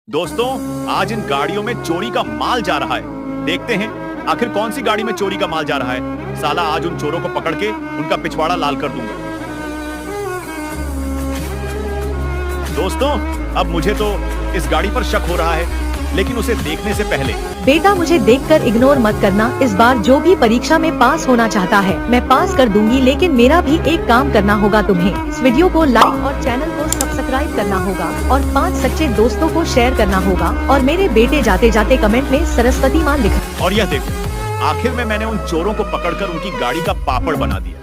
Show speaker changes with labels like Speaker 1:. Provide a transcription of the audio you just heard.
Speaker 1: दोस्तों, आज इन गाड़ियों में चोरी का माल जा रहा है। देखते हैं आखिर कौन सी गाड़ी में चोरी का माल जा रहा है। साला आज उन चोरों को पकड़ के उनका पिछवाड़ा लाल कर दूंगा। दोस्तों, अब मुझे तो इस गाड़ी पर शक हो रहा है, लेकिन उसे देखने से पहले
Speaker 2: बेटा, मुझे देखकर इग्नोर मत करना। इस बार जो भी परीक्षा में पास होना चाहता है मैं पास कर दूंगी, लेकिन मेरा भी एक काम करना होगा तुम्हें। इस वीडियो को लाइक और चैनल को सब्सक्राइब करना होगा और 5 सच्चे दोस्तों को शेयर करना होगा। और मेरे बेटे जाते जाते कमेंट में सरस्वती माँ लिखा।
Speaker 1: और यह देखो, आखिर में मैंने उन चोरों को पकड़कर उनकी गाड़ी का पापड़ बना दिया।